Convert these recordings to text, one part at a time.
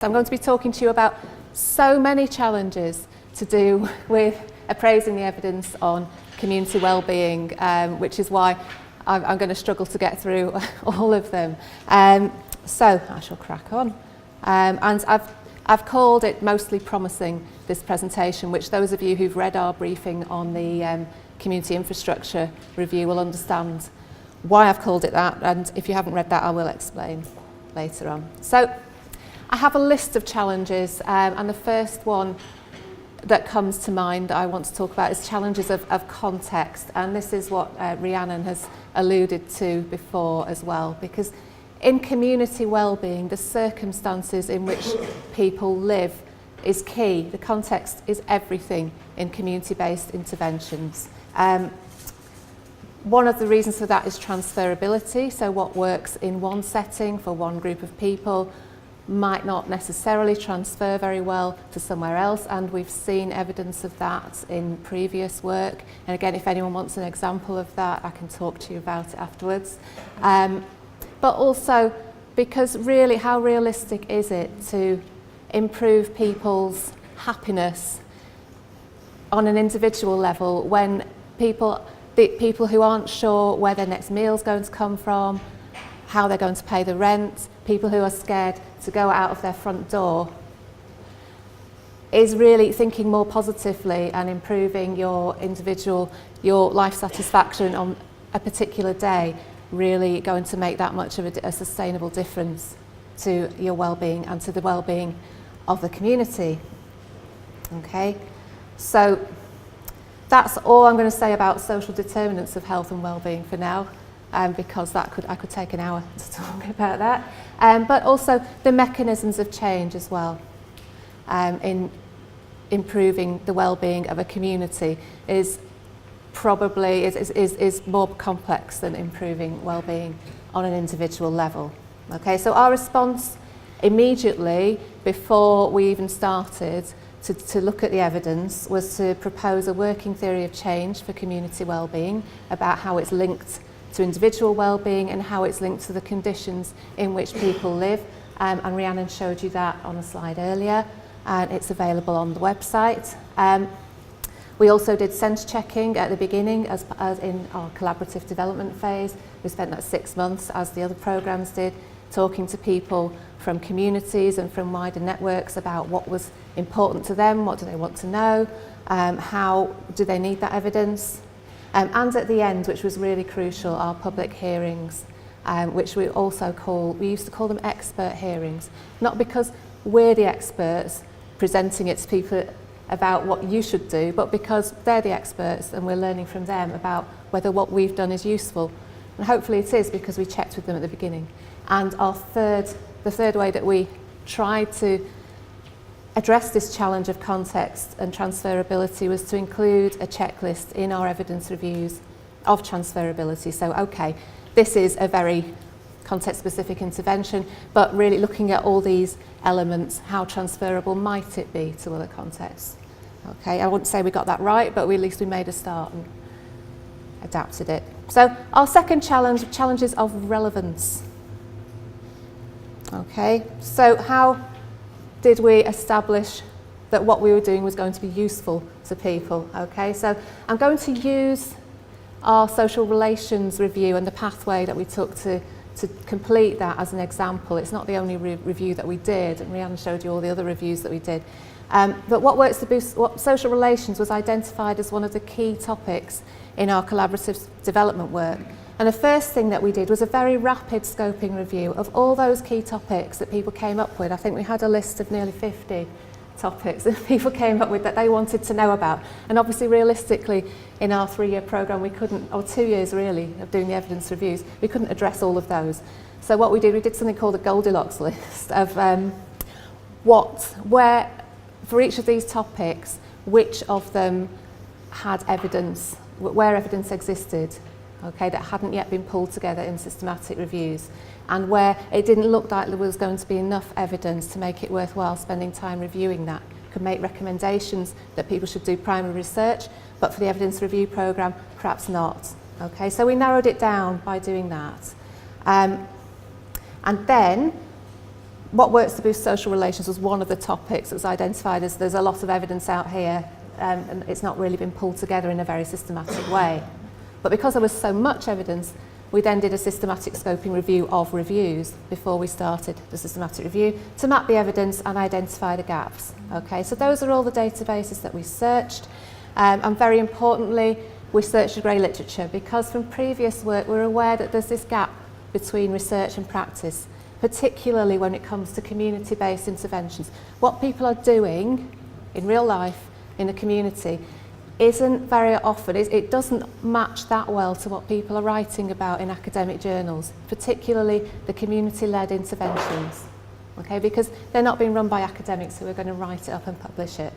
So I'm going to be talking to you about so many challenges to do with appraising the evidence on community wellbeing, which is why I'm going to struggle to get through all of them. So I shall crack on. And I've called it Mostly Promising, this presentation, which those of you who've read our briefing on the community infrastructure review will understand why I've called it that, and if you haven't read that I will explain later on. So I have a list of challenges, and the first one that comes to mind that I want to talk about is challenges of context, and this is what Rhiannon has alluded to before as well, because in community wellbeing the circumstances in which people live is key. The context is everything in community-based interventions. One of the reasons for that is transferability, so what works in one setting for one group of people might not necessarily transfer very well to somewhere else, and we've seen evidence of that in previous work. And again, if anyone wants an example of that, I can talk to you about it afterwards. But also because really, how realistic is it to improve people's happiness on an individual level when the people who aren't sure where their next meal's going to come from, how they're going to pay the rent, people who are scared to go out of their front door, is really thinking more positively and improving your life satisfaction on a particular day, really going to make that much of a sustainable difference to your well-being and to the well-being of the community. Okay, so that's all I'm going to say about social determinants of health and well-being for now, because I could take an hour to talk about that. But also the mechanisms of change as well in improving the well-being of a community is probably is more complex than improving well-being on an individual level. Okay, so our response immediately before we even started to look at the evidence was to propose a working theory of change for community wellbeing, about how it's linked to individual wellbeing and how it's linked to the conditions in which people live. And Rhiannon showed you that on a slide earlier, and it's available on the website. We also did sense checking at the beginning as in our collaborative development phase. We spent that 6 months, as the other programmes did, talking to people from communities and from wider networks about what was important to them, what do they want to know, how do they need that evidence. And at the end, which was really crucial, our public hearings, which we used to call them expert hearings, not because we're the experts presenting it to people about what you should do, but because they're the experts and we're learning from them about whether what we've done is useful. And hopefully it is, because we checked with them at the beginning. And the third way that we tried to address this challenge of context and transferability was to include a checklist in our evidence reviews of transferability. So, okay, this is a very context-specific intervention, but really looking at all these elements, how transferable might it be to other contexts? Okay, I wouldn't say we got that right, but at least we made a start and adapted it. So our second challenge, challenges of relevance. Okay, so how did we establish that what we were doing was going to be useful to people? Okay, so I'm going to use our social relations review and the pathway that we took to complete that as an example. It's not the only review that we did, and Rhiannon showed you all the other reviews that we did. But what social relations was identified as one of the key topics in our collaborative development work. And the first thing that we did was a very rapid scoping review of all those key topics that people came up with. I think we had a list of nearly 50 topics that people came up with that they wanted to know about. And obviously, realistically, in our 3-year programme, we couldn't, or 2 years really, of doing the evidence reviews, we couldn't address all of those. So what we did something called a Goldilocks list of for each of these topics, which of them had evidence, where evidence existed, okay, that hadn't yet been pulled together in systematic reviews, and where it didn't look like there was going to be enough evidence to make it worthwhile spending time reviewing that. Could make recommendations that people should do primary research, but for the evidence review programme, perhaps not. Okay, so we narrowed it down by doing that. And then what works to boost social relations was one of the topics that was identified as there's a lot of evidence out here, and it's not really been pulled together in a very systematic way. But because there was so much evidence, we then did a systematic scoping review of reviews before we started the systematic review to map the evidence and identify the gaps. Okay, so those are all the databases that we searched, and very importantly, we searched the grey literature because from previous work we're aware that there's this gap between research and practice, particularly when it comes to community-based interventions. What people are doing in real life in the community isn't very often, it doesn't match that well to what people are writing about in academic journals, particularly the community-led interventions, okay, because they're not being run by academics who are going to write it up and publish it.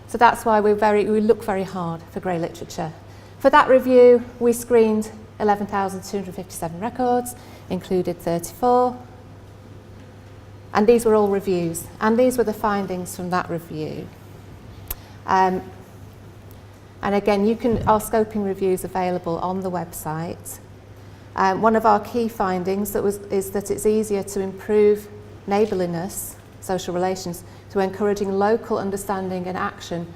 So that's why we look very hard for grey literature. For that review, we screened 11,257 records, included 34, and these were all reviews, and these were the findings from that review. And again, our scoping review is available on the website. One of our key findings is that it's easier to improve neighbourliness, social relations, through encouraging local understanding and action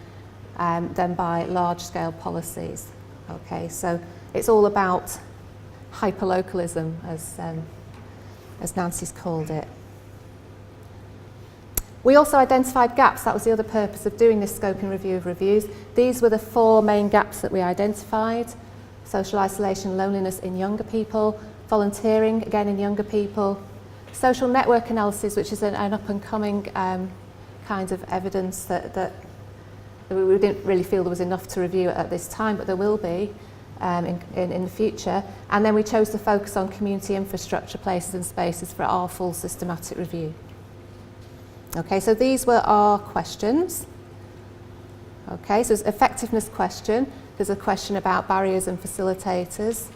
than by large-scale policies. Okay, so it's all about hyperlocalism, as Nancy's called it. We also identified gaps. That was the other purpose of doing this scoping review of reviews. These were the 4 main gaps that we identified: social isolation, loneliness in younger people, volunteering, again in younger people, social network analysis, which is an up-and-coming kind of evidence that we didn't really feel there was enough to review at this time, but there will be in the future. And then we chose to focus on community infrastructure, places and spaces for our full systematic review. Okay, so these were our questions. Okay, so there's effectiveness question. There's a question about barriers and facilitators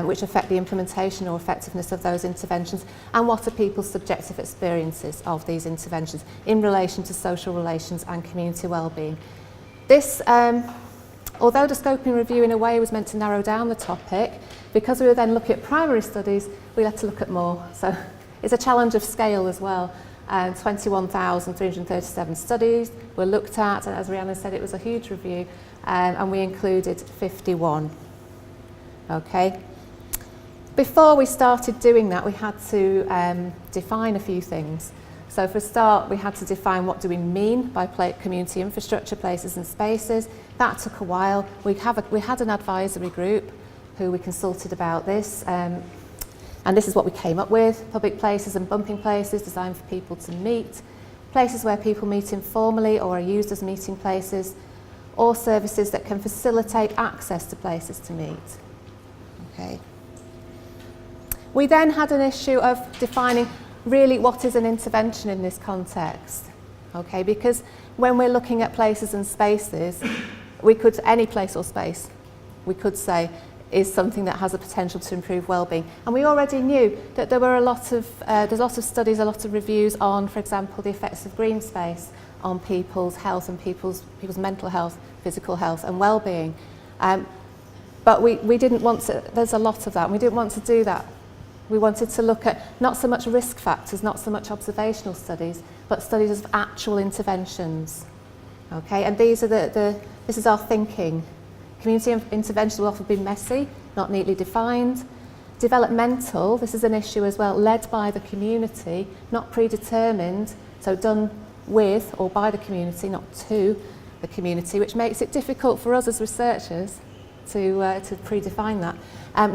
which affect the implementation or effectiveness of those interventions, and what are people's subjective experiences of these interventions in relation to social relations and community wellbeing. This, although the scoping review in a way was meant to narrow down the topic, because we were then looking at primary studies, we had to look at more. So it's a challenge of scale as well. 21,337 studies were looked at, and as Rhiannon said, it was a huge review, and we included 51. Okay. Before we started doing that, we had to define a few things. So for a start, we had to define what do we mean by community infrastructure, places and spaces. That took a while. We had an advisory group who we consulted about this. And this is what we came up with: public places and bumping places designed for people to meet, places where people meet informally or are used as meeting places, or services that can facilitate access to places to meet. Okay. We then had an issue of defining really what is an intervention in this context. Okay, because when we're looking at places and spaces, any place or space, we could say, is something that has a potential to improve wellbeing. And we already knew that there were there's lots of studies, a lot of reviews on, for example, the effects of green space on people's health and people's mental health, physical health and wellbeing. But we didn't want to, there's a lot of that, and we didn't want to do that. We wanted to look at not so much risk factors, not so much observational studies, but studies of actual interventions. Okay, and these are this is our thinking. Community intervention will often be messy, not neatly defined. Developmental, this is an issue as well, led by the community, not predetermined, so done with or by the community, not to the community, which makes it difficult for us as researchers to predefine that.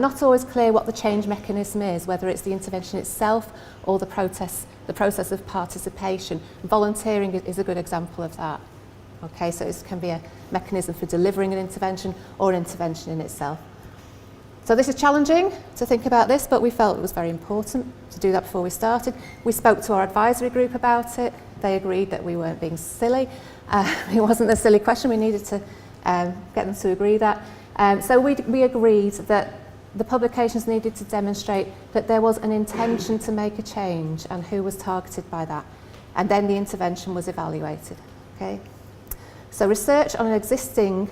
Not always clear what the change mechanism is, whether it's the intervention itself or the process of participation. Volunteering is a good example of that. Okay, so it can be a mechanism for delivering an intervention or an intervention in itself. So this is challenging to think about this, but we felt it was very important to do that before we started. We spoke to our advisory group about it. They agreed that we weren't being silly. It wasn't a silly question. We needed to get them to agree that. So we agreed that the publications needed to demonstrate that there was an intention to make a change and who was targeted by that. And then the intervention was evaluated. Okay? So research on an existing,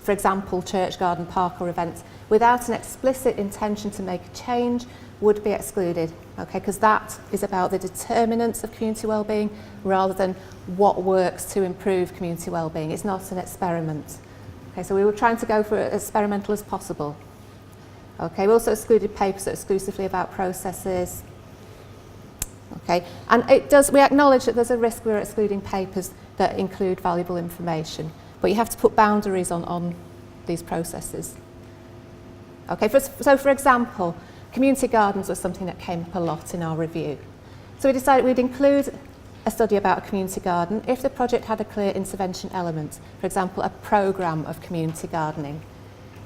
for example, church, garden, park or event without an explicit intention to make a change would be excluded, okay, because that is about the determinants of community wellbeing rather than what works to improve community wellbeing. It's not an experiment. Okay, so we were trying to go for as experimental as possible. Okay, we also excluded papers that are exclusively about processes. Okay, and we acknowledge that there's a risk we're excluding papers that include valuable information, but you have to put boundaries on these processes. Okay, so for example, community gardens was something that came up a lot in our review. So we decided we'd include a study about a community garden if the project had a clear intervention element, for example, a programme of community gardening.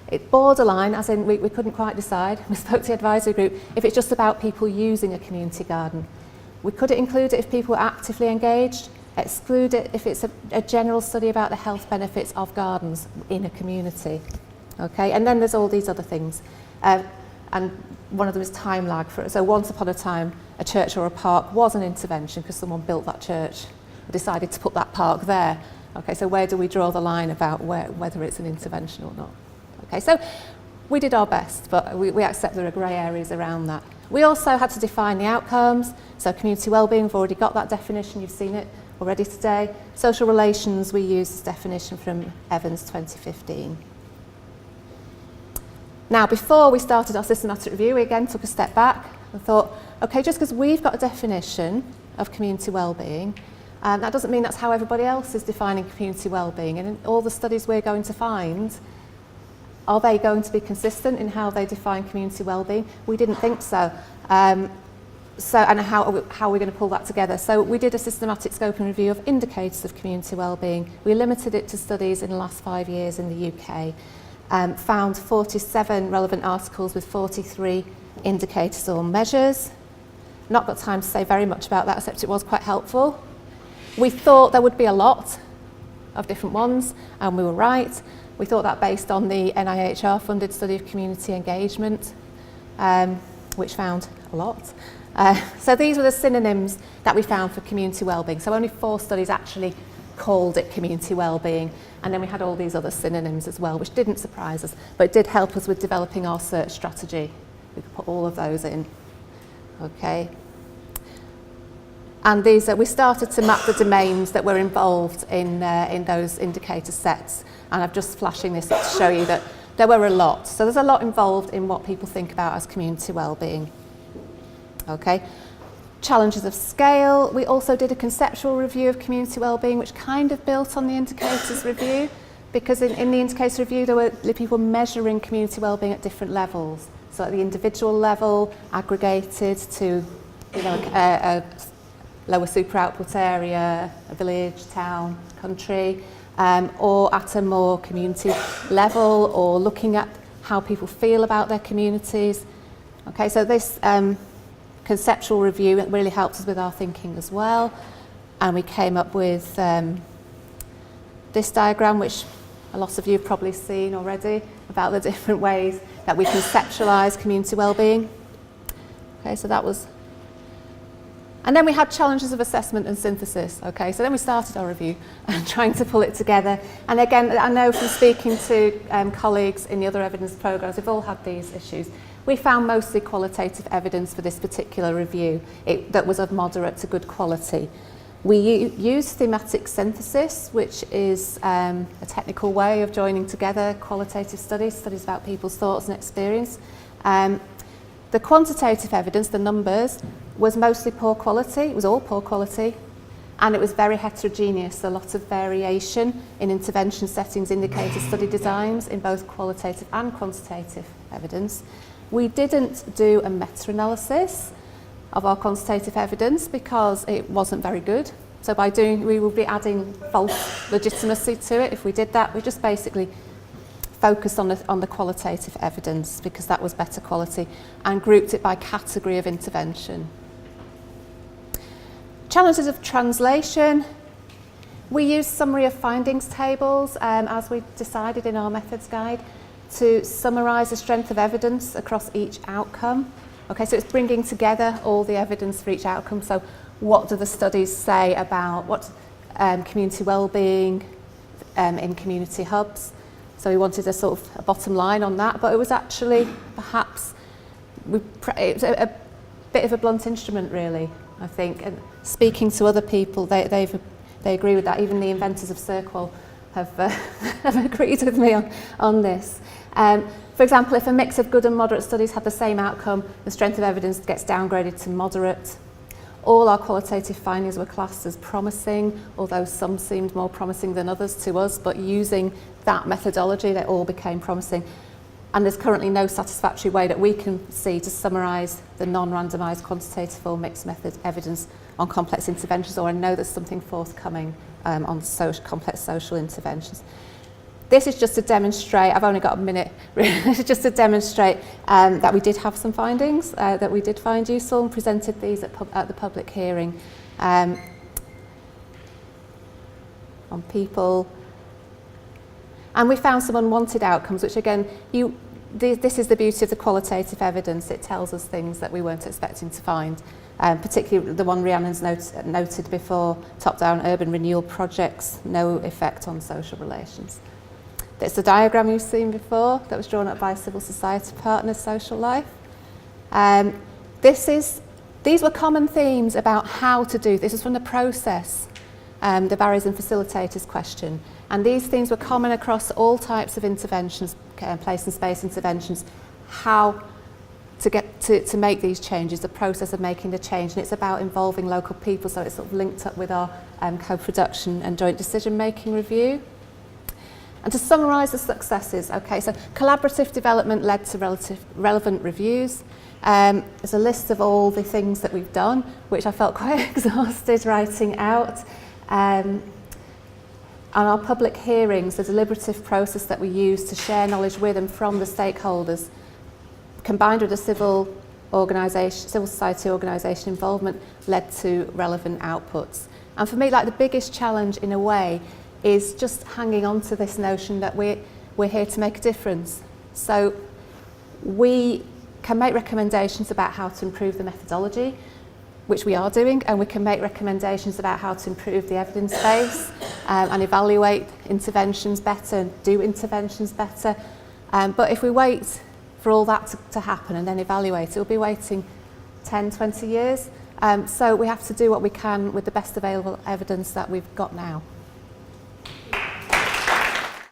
It borderline, as in we couldn't quite decide, we spoke to the advisory group, if it's just about people using a community garden. We could include it if people were actively engaged, exclude it if it's a general study about the health benefits of gardens in a community. Okay, and then there's all these other things. And one of them is time lag. So once upon a time, a church or a park was an intervention because someone built that church or decided to put that park there. Okay, so where do we draw the line about whether it's an intervention or not? Okay, so we did our best, but we accept there are grey areas around that. We also had to define the outcomes. So community wellbeing, we've already got that definition, you've seen it already today. Social relations, we used this definition from Evans 2015. Now, before we started our systematic review, we again took a step back and thought, okay, just because we've got a definition of community wellbeing, that doesn't mean that's how everybody else is defining community wellbeing. And in all the studies we're going to find, are they going to be consistent in how they define community wellbeing? We didn't think so. And how are we going to pull that together? So we did a systematic scoping review of indicators of community wellbeing. We limited it to studies in the last 5 years in the UK. Found 47 relevant articles with 43 indicators or measures. Not got time to say very much about that, except it was quite helpful. We thought there would be a lot of different ones, and we were right. We thought that based on the NIHR-funded study of community engagement, which found a lot. So these were the synonyms that we found for community wellbeing. So only 4 studies actually called it community wellbeing, and then we had all these other synonyms as well, which didn't surprise us, but it did help us with developing our search strategy. We could put all of those in. Okay. And these we started to map the domains that were involved in those indicator sets, and I'm just flashing this to show you that there were a lot. So there's a lot involved in what people think about as community wellbeing. Okay. Challenges of scale. We also did a conceptual review of community wellbeing, which kind of built on the indicators review, because in the indicators review there were people measuring community wellbeing at different levels. So at the individual level, aggregated to a lower super output area, a village, town, country, or at a more community level, or looking at how people feel about their communities. Okay, so this conceptual review really helped us with our thinking as well, and we came up with this diagram, which a lot of you have probably seen already, about the different ways that we conceptualise community wellbeing. Okay, so that was, and then we had challenges of assessment and synthesis. Okay, so then we started our review and trying to pull it together. And again, I know from speaking to colleagues in the other evidence programmes, we've all had these issues. We found mostly qualitative evidence for this particular review that was of moderate to good quality. We used thematic synthesis, which is a technical way of joining together qualitative studies about people's thoughts and experience. The quantitative evidence, the numbers, was mostly poor quality. It was all poor quality, and it was very heterogeneous. A lot of variation in intervention settings, indicator study designs in both qualitative and quantitative evidence. We didn't do a meta-analysis of our quantitative evidence because it wasn't very good. So we will be adding false legitimacy to it if we did that. We just basically focused on the qualitative evidence because that was better quality, and grouped it by category of intervention. Challenges of translation. We used summary of findings tables as we decided in our methods guide to summarise the strength of evidence across each outcome. Okay, so it's bringing together all the evidence for each outcome. So what do the studies say about what community wellbeing in community hubs? So we wanted a sort of a bottom line on that, but it was actually perhaps it's a bit of a blunt instrument, really, I think. And speaking to other people, they agree with that. Even the inventors of Circle have agreed with me on this. For example, if a mix of good and moderate studies had the same outcome, the strength of evidence gets downgraded to moderate. All our qualitative findings were classed as promising, although some seemed more promising than others to us, but using that methodology, they all became promising. And there's currently no satisfactory way that we can see to summarise the non-randomised quantitative or mixed method evidence on complex interventions, or I know there's something forthcoming on complex social interventions. This is just to demonstrate, I've only got a minute, this is just to demonstrate that we did have some findings that we did find useful, and presented these at the public hearing on people. And we found some unwanted outcomes, which again, this is the beauty of the qualitative evidence. It tells us things that we weren't expecting to find, particularly the one Rhiannon's noted before, top-down urban renewal projects, no effect on social relations. It's a diagram you've seen before that was drawn up by a civil society partner, Social Life. These were common themes about how to do this. This is from the process, the barriers and facilitators question. And these themes were common across all types of interventions, place and space interventions, how to get to make these changes, the process of making the change. And it's about involving local people, so it's sort of linked up with our co-production and joint decision-making review. And to summarise the successes, okay, so collaborative development led to relevant reviews. There's a list of all the things that we've done, which I felt quite exhausted writing out. On our public hearings, the deliberative process that we use to share knowledge with and from the stakeholders, combined with a civil society organisation involvement, led to relevant outputs. And for me, like, the biggest challenge in a way is just hanging on to this notion that we're here to make a difference. So we can make recommendations about how to improve the methodology, which we are doing, and we can make recommendations about how to improve the evidence base and evaluate interventions better and do interventions better. But if we wait for all that to happen and then evaluate, it, we'll be waiting 10, 20 years. So we have to do what we can with the best available evidence that we've got now.